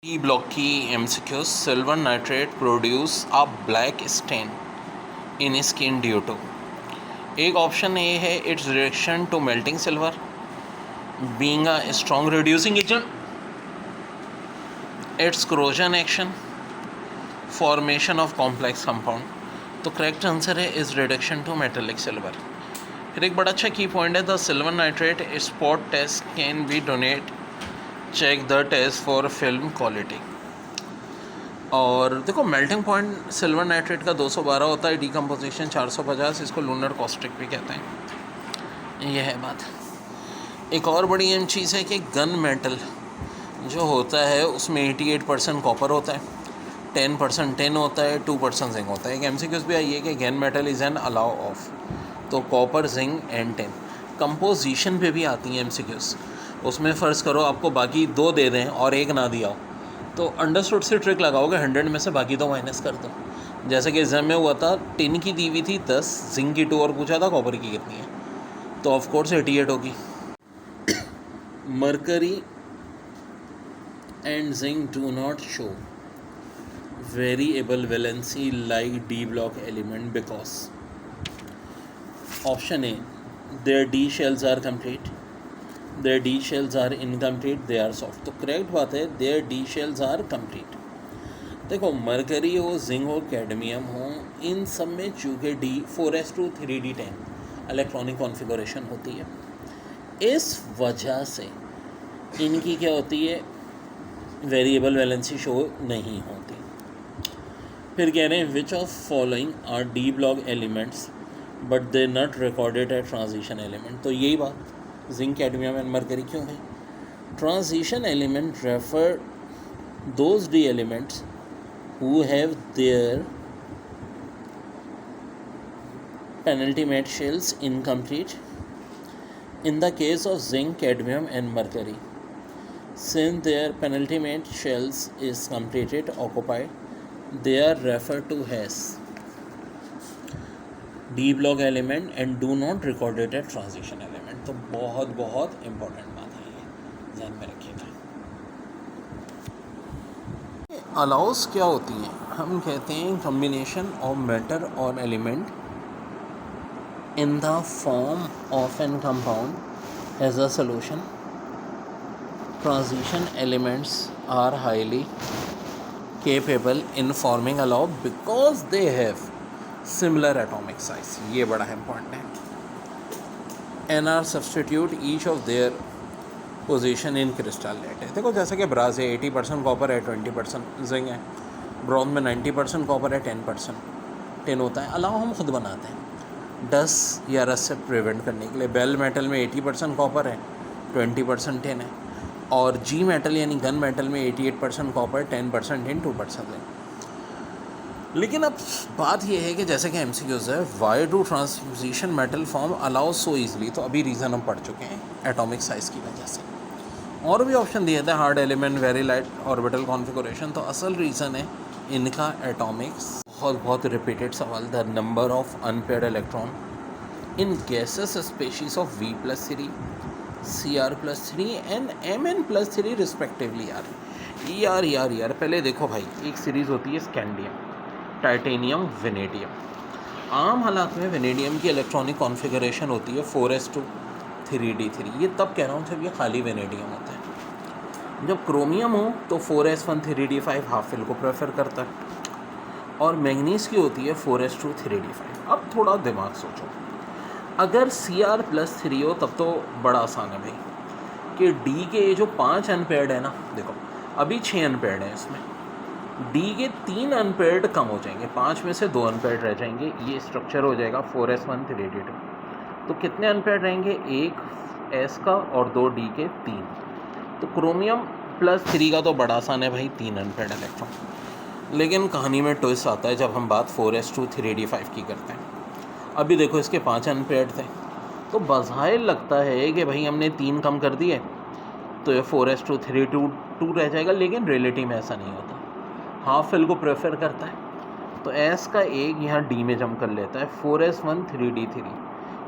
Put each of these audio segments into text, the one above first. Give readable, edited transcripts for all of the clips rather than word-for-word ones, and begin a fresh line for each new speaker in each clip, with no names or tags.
ई block की MCQs silver nitrate produce a black stain in skin due to. एक option A है it's reaction to melting silver being a strong reducing agent, it's corrosion action, formation of complex compound. तो correct answer है is reduction to metallic silver. फिर एक बड़ा अच्छा key point है the silver nitrate spot test can be donate check the test for film quality. और देखो melting point silver nitrate का 212 होता है, डिकम्पोजिशन 450, इसको लूनर कॉस्टिक भी कहते हैं। यह है बात। एक और बड़ी अहम चीज़ है कि गन मेटल जो होता है उसमें 88% कॉपर होता है, 10% टिन होता है, 2% जिंक होता है। एक MCQs भी आई है कि gun metal is an alloy of, तो copper zinc and tin. Composition पे भी आती हैं MCQs, उसमें फ़र्ज़ करो आपको बाकी 2 दे दें और 1 ना दिया हो तो अंडरस्टूड से ट्रिक लगाओगे 100 में से बाकी 2 माइनस कर दो। जैसे कि एग्जाम में हुआ था, टिन की दी हुई थी 10, जिंक की 2 और पूछा था कॉपर की कितनी है, तो ऑफ कोर्स 88 होगी। Mercury and zinc do not show variable valency like D block element because option A their D shells are complete, their D shells are incomplete, they are soft. तो correct बात है their D shells are complete. देखो mercury हो, zinc हो, cadmium हो, इन सब में चूँकि D4s2 3D10 इलेक्ट्रॉनिक कॉन्फ़िगरेशन होती है, इस वजह से इनकी क्या होती है, वेरिएबल वैलेंसी शो नहीं होती। फिर कह रहे हैं विच of following R D block elements but they not recorded at transition element. तो यही बात जिंक, कैडमियम एंड मरकरी क्यों है। Transition element refer those D elements who have their penultimate shells incomplete. In the case of zinc, cadmium and mercury, since their penultimate shells is completed occupied, they are referred to as D block element and do not recorded as transition element। तो बहुत बहुत important बात है, ये ध्यान में रखिएगा। Allow us क्या होती हैं, हम कहते हैं कम्बिनेशन ऑफ मैटर और element in the form of an compound as a solution. Transition elements are highly capable in forming alloy because they have similar atomic size। ये बड़ा इम्पॉर्टेंट है। And are substitute each of their position in crystal lattice. देखो जैसे कि brass है 80% copper है, 20% zinc है, bronze में 90% कॉपर है, 10% टिन होता है। अलावा हम खुद बनाते हैं डस्ट या रस्ट से प्रिवेंट करने के लिए। बेल मेटल में 80% कॉपर है, 20% टिन है, और जी मेटल यानी गन मेटल में 88% कॉपर, 10% टिन, 2% जिंक। लेकिन अब बात यह है कि जैसे कि MCQs है why do transition metal form allow so easily, तो अभी रीज़न हम पढ़ चुके हैं एटॉमिक साइज़ की वजह से। और भी ऑप्शन दिए थे hard element, very light orbital configuration, तो असल रीज़न है इनका एटॉमिक्स। बहुत रिपीटेड सवाल, the number of unpaired electron in gases species of V+3, Cr+3 and Mn+3 respectively. यार पहले देखो भाई, एक सीरीज़ होती है स्कैंडियम, टाइटेनियम, वेनेडियम। आम हालात में वेनेडियम की इलेक्ट्रॉनिक कॉन्फ़िगरेशन होती है 4s2 3d3। ये तब कह रहा हूँ जब ये खाली वेनेडियम होता है। जब क्रोमियम हो तो 4s1 3d5 हाफ फिल को प्रेफर करता है, और मैंगनीज की होती है 4s2 3d5। अब थोड़ा दिमाग सोचो, अगर Cr+3 हो तब तो बड़ा आसान है भाई कि D के जो 5 अनपेयर्ड है ना, देखो अभी 6 अनपेयर्ड हैं, इसमें D के 3 अनपेयर्ड कम हो जाएंगे, 5 में से 2 अनपेयर्ड रह जाएंगे, ये स्ट्रक्चर हो जाएगा 4s1 3d2। तो कितने अनपेयर्ड रहेंगे, 1 S का और 2 D के 3। तो क्रोमियम +3 का तो बड़ा आसान है भाई, 3 अनपेयर्ड इलेक्ट्रॉन। लेकिन कहानी में ट्विस्ट आता है जब हम बात 4s2 3d5 की करते हैं। अभी देखो इसके 5 अनपेयर्ड थे, तो बज़ाहिर लगता है कि भाई हमने 3 कम कर दिए तो ये 4s2 3d2 रह जाएगा, लेकिन रियलिटी में ऐसा नहीं होता। हाफ फिल को प्रेफर करता है, तो S का 1 यहाँ D में जम कर लेता है, 4s1 3d3,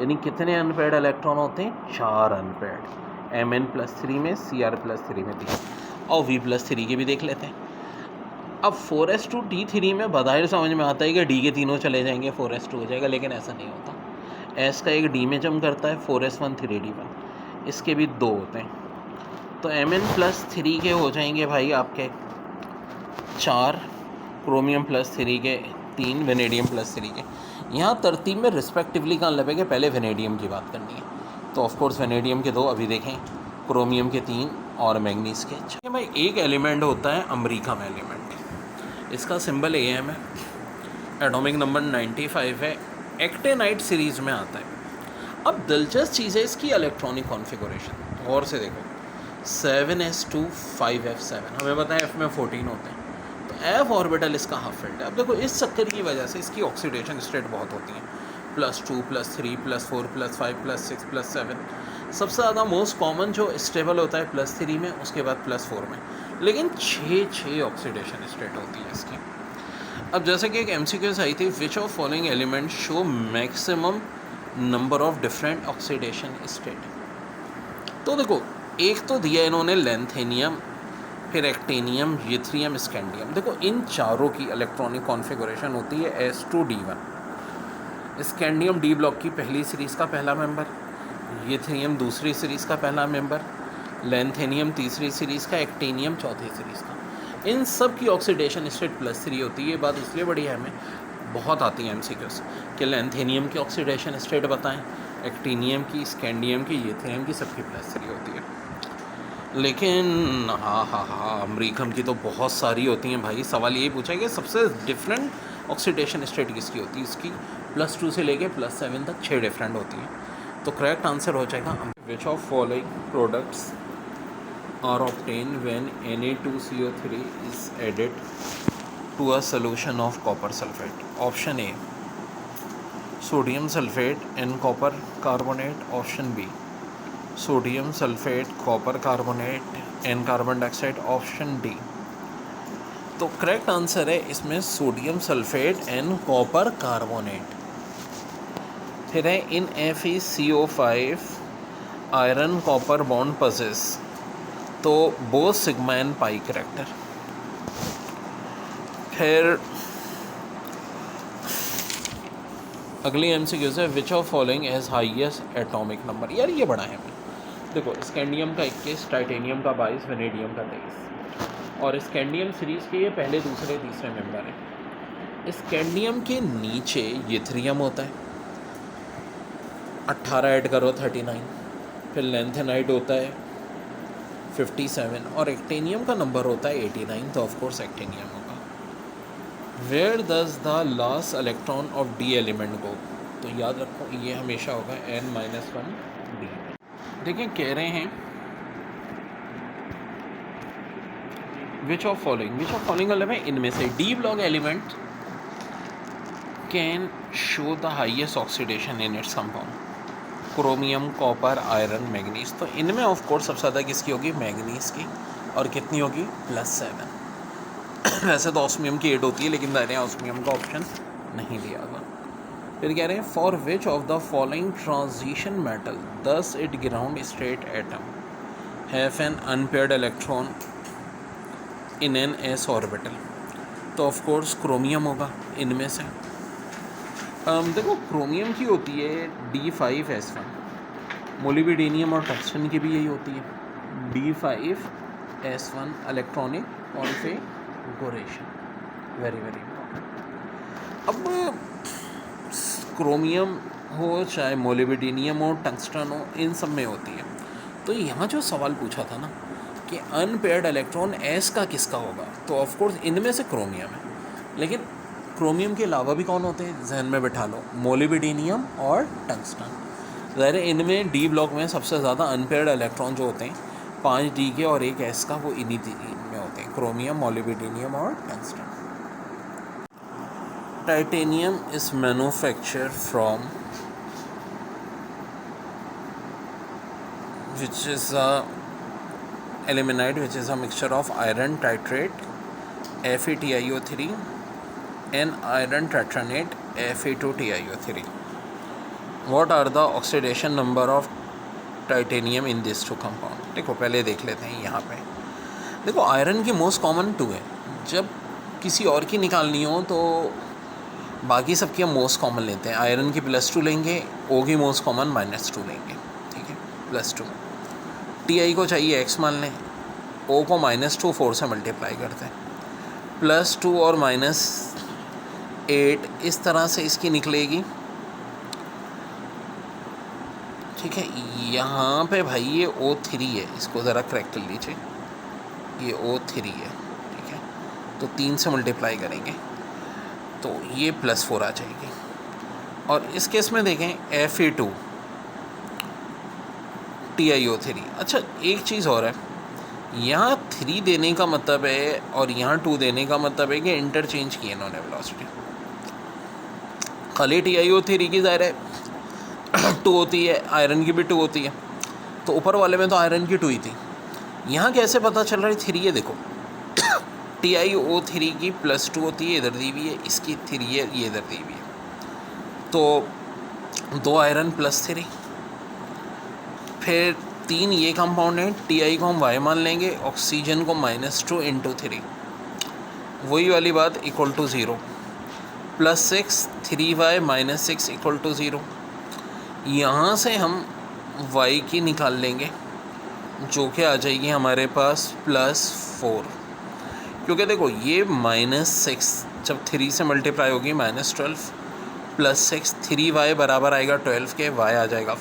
यानी कितने अनपेयर्ड इलेक्ट्रॉन होते हैं, 4 अनपेयर्ड, Mn+3 में, Cr+3 में 3। और V+3 के भी देख लेते हैं। अब 4s2T3 में बज़ाहिर समझ में आता है कि D के तीनों चले जाएंगे, 4s2 हो जाएगा, लेकिन ऐसा नहीं होता। S का एक D में जम करता है, 4s1 3d1, इसके भी 2 होते हैं। तो Mn+3 के हो जाएंगे भाई आपके 4, क्रोमियम+3 के 3, वेनेडियम+3 के। यहाँ तरतीब में रिस्पेक्टिवली कहाँ लगेगा, पहले वेनेडियम की बात करनी है, तो ऑफकोर्स वेनेडियम के 2 अभी देखें, क्रोमियम के 3 और मैग्नीज के 6। भाई एक एलिमेंट होता है अमेरिकम एलिमेंट, इसका सिंबल AM है, एटॉमिक नंबर 95 है, एक्टेनाइट सीरीज़ में आता है। अब दिलचस्प चीज़ है इसकी इलेक्ट्रॉनिक कॉन्फ़िगरेशन, गौर से देखो, 7s2 5f7, हमें पता है F में 14 होते हैं, तो F ऑर्बिटल इसका हाफ फिल्ड है। अब देखो इस चक्कर की वजह से इसकी ऑक्सीडेशन स्टेट बहुत होती है, +2 +3 +4 +5 +6 +7, सबसे ज़्यादा मोस्ट कॉमन जो स्टेबल होता है +3 में, उसके बाद +4 में, लेकिन 6 ऑक्सीडेशन स्टेट होती है इसकी। अब जैसे कि एक MCQ आई थी, विच of following element show maximum number of different oxidation state. तो देखो एक तो दिया इन्होंने लेंथेनियम, फिर एक्टेनियम, यूथेरियम, स्कैंडियम। देखो इन चारों की इलेक्ट्रॉनिक कॉन्फ़िगरेशन होती है S2D1। स्कैंडियम D ब्लॉक की पहली सीरीज़ का पहला मेंबर, यूथेरियम दूसरी सीरीज़ का पहला मेंबर, लेंथेनियम तीसरी सीरीज़ का, एक्टेनियम चौथी सीरीज़ का। इन सब की ऑक्सीडेशन स्टेट +3 होती है। ये बात इसलिए बड़ी है, हमें बहुत आती है MCQs कि लेंथेनियम की ऑक्सीडेशन स्टेट बताएं, एक्टीनियम की, स्कैंडियम की, यूथेरियम की, सबकी +3 होती है। लेकिन हाँ अमेरिकम की तो बहुत सारी होती हैं भाई। सवाल ये पूछा कि सबसे डिफरेंट ऑक्सीडेशन स्टेट किसकी होती है, इसकी +2 से लेके +7 तक 6 डिफरेंट होती हैं। तो करेक्ट आंसर हो जाएगा, विच of following products are obtained when Na2CO3 is added to a solution of copper sulfate. Option A, sodium sulfate and copper carbonate. Option B, sodium sulfate, copper carbonate and carbon dioxide. Option D। तो correct answer है इसमें sodium sulphate and copper carbonate. फिर है in FeCO5 iron copper bond possesses, तो both sigma and pi character. फिर अगली MCQ है, which of following has highest atomic number. यार ये बड़ा है, देखो स्कैंडियम का 21, टाइटेनियम का 22, वेनेडियम का 23, और स्कैंडियम सीरीज़ के ये पहले दूसरे तीसरे मेंबर हैं। स्कैंडियम के नीचे यूथेरियम होता है, 18 ऐड करो 39, फिर लेंथेनाइट होता है 57, और एक्टेनियम का नंबर होता है 89, तो ऑफकोर्स एक्टेनियम होगा। Where does the last electron of D element go, तो याद रखो ये हमेशा होगा N-1D। देखिए कह रहे हैं विच ऑफ फॉलोइंग मतलब है इनमें से D block element can show the highest oxidation in its compound, chromium, copper, iron, manganese. तो इनमें ऑफ कोर्स सबसे ज़्यादा किसकी होगी, मैग्नीज की, और कितनी होगी, +7। वैसे तो ऑस्मियम की 8 होती है, लेकिन दायरे ऑस्मियम का ऑप्शन नहीं दिया हुआ। फिर कह रहे हैं for which of the following transition metal thus it ground state atom have an unpaired electron in an S orbital. तो ऑफ कोर्स क्रोमियम होगा इनमें से। देखो क्रोमियम की होती है D5S1, मोलिब्डेनियम और टंगस्टन की भी यही होती है D5S1 electronic configuration, very important. अब क्रोमियम हो चाहे मोलिब्डेनियम हो, टंगस्टन हो, इन सब में होती है। तो यहाँ जो सवाल पूछा था ना कि अनपेयर्ड इलेक्ट्रॉन S का किसका होगा, तो ऑफकोर्स इनमें से क्रोमियम है। लेकिन क्रोमियम के अलावा भी कौन होते हैं, जहन में बैठा लो, मोलिब्डेनियम और टंगस्टन। ज़ाहिर है इनमें D ब्लॉक में सबसे ज़्यादा अनपेयर्ड इलेक्ट्रॉन जो होते हैं 5 D के और 1 S का, वो इन्हीं में होते हैं, क्रोमियम, मोलिब्डेनियम और tungsten. Titanium is manufacture from which is a ilmenite, which is a mixture of iron titrate FeTiO3 and iron tetranate Fe2TiO3. What are the oxidation number of titanium in these two compound? देखो पहले देख लेते हैं यहाँ पे देखो iron की most common 2 है, जब किसी और की निकालनी हो तो बाकी सबकी हम मोस्ट कॉमन लेते हैं। आयरन की +2 लेंगे, ओ की मोस्ट कॉमन -2 लेंगे, ठीक है, +2। टी को चाहिए x मान लें, ओ को -2 4 से मल्टीप्लाई करते हैं, +2 और -8 इस तरह से इसकी निकलेगी, ठीक है। यहाँ पे भाई ये O3 है, इसको ज़रा क्रैक कर लीजिए, ये O3 है, ठीक है। तो 3 से मल्टीप्लाई करेंगे तो ये +4 आ जाएगी। और इस केस में देखें Fe2 TiO3। अच्छा एक चीज़ और है, यहाँ 3 देने का मतलब है और यहाँ 2 देने का मतलब है कि इंटरचेंज किए इन्होंने वेलोसिटी। खाली TiO3 की ज़ाहिर है 2 होती है, आयरन की भी 2 होती है, तो ऊपर वाले में तो आयरन की 2 ही थी। यहाँ कैसे पता चल रहा है 3 है? देखो TiO3 की +2 होती है, इधर दी हुई है, इसकी 3 है, ये इधर दी हुई है, तो 2 आयरन +3, फिर 3 ये कंपाउंड है, Ti को हम Y मान लेंगे, ऑक्सीजन को -2 × 3, वही वाली बात = 0, +6 3Y -6 = 0। यहाँ से हम Y की निकाल लेंगे जो कि आ जाएगी हमारे पास +4, क्योंकि देखो ये -6 जब 3 से मल्टीप्लाई होगी -12 +6 3Y बराबर आएगा 12 के, Y आ जाएगा